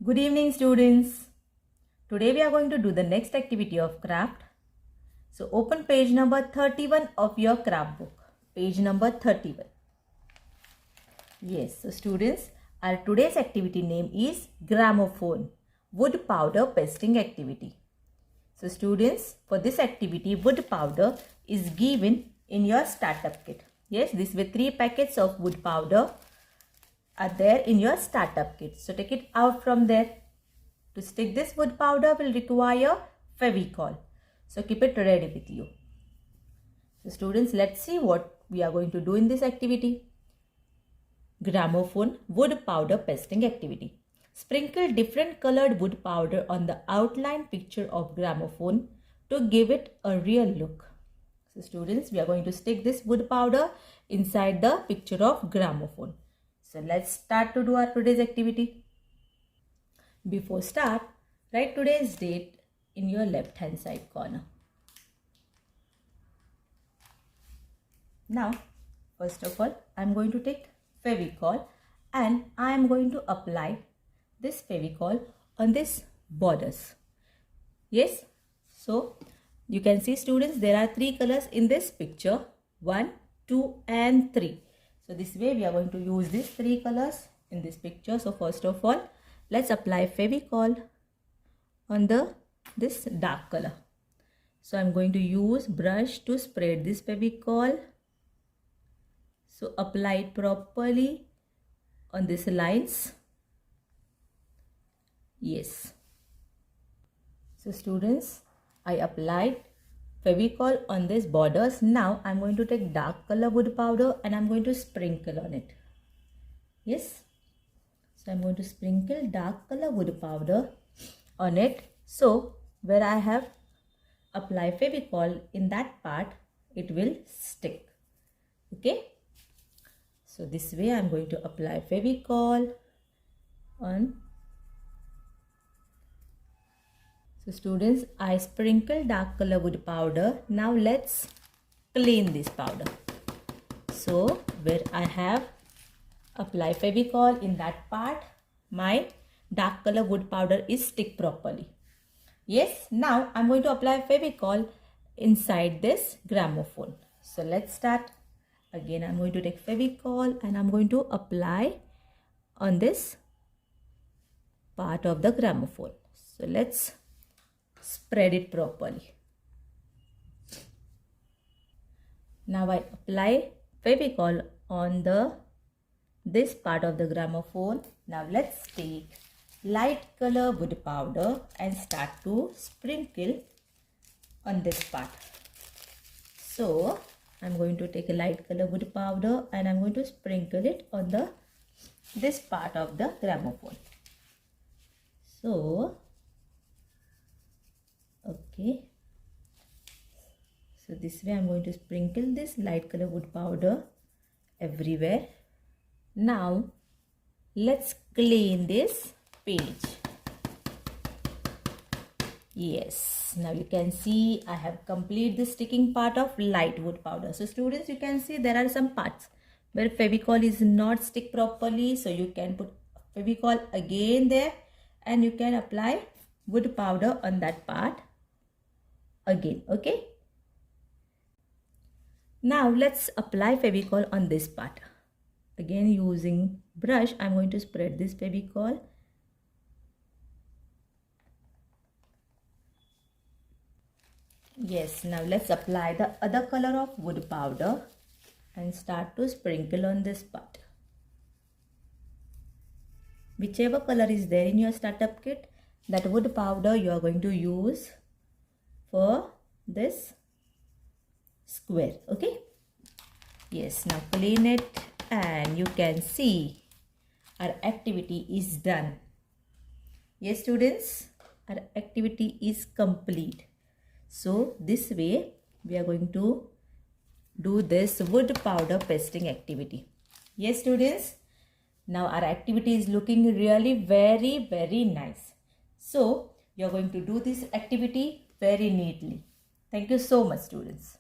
Good evening, students. Today we are going to do the next activity of craft. So open page number 31 of your craft book. Page number 31. Yes, so students, our today's activity name is gramophone, wood powder pasting activity. So students, for this activity, wood powder is given in your startup kit. Yes, this with 3 packets of wood powder are there in your startup kit. So take it out from there. To stick this wood powder will require Fevicol. So keep it ready with you. So students, let's see what we are going to do in this activity. Gramophone wood powder pasting activity. Sprinkle different colored wood powder on the outline picture of gramophone to give it a real look. So students, we are going to stick this wood powder inside the picture of gramophone. So let's start to do our today's activity. Before start, write today's date in your left hand side corner. Now, first of all, I am going to take Fevicol and I am going to apply this Fevicol on this borders. Yes, so you can see students, there are 3 colors in this picture, 1, 2 and 3. So this way we are going to use these 3 colors in this picture. So first of all, let's apply Fevicol on this dark color. So I'm going to use brush to spread this Fevicol. So apply it properly on these lines. Yes. So students, I applied Fevicol on these borders. Now I'm going to take dark color wood powder and I'm going to sprinkle on it. Yes. So I'm going to sprinkle dark color wood powder on it. So where I have applied Fevicol in that part, it will stick. Okay. So this way I'm going to apply Fevicol on. So students, I sprinkle dark color wood powder. Now let's clean this powder. So where I have applied Fevicol in that part, my dark color wood powder is stick properly. Yes, now I'm going to apply Fevicol inside this gramophone. So let's start. Again, I'm going to take Fevicol and I'm going to apply on this part of the gramophone. So let's spread it properly. Now I apply Fevicol on this part of the gramophone. Now let's take light color wood powder and start to sprinkle on this part. So I'm going to take a light color wood powder and I'm going to sprinkle it on this part of the gramophone. So okay, so this way I'm going to sprinkle this light color wood powder everywhere. Now let's clean this page. Yes, now you can see I have completed the sticking part of light wood powder. So students, you can see there are some parts where Fevicol is not stick properly. So you can put Fevicol again there and you can apply wood powder on that part again. Okay. Now let's apply Fevicol on this part. Again, using brush, I'm going to spread this Fevicol. Yes, now let's apply the other color of wood powder and start to sprinkle on this part. Whichever color is there in your startup kit, that wood powder you are going to use for this square. Okay. Yes, now clean it and you can see our activity is done. Yes students, our activity is complete. So this way we are going to do this wood powder pasting activity. Yes students, now our activity is looking really very nice. So you are going to do this activity very neatly. Thank you so much students.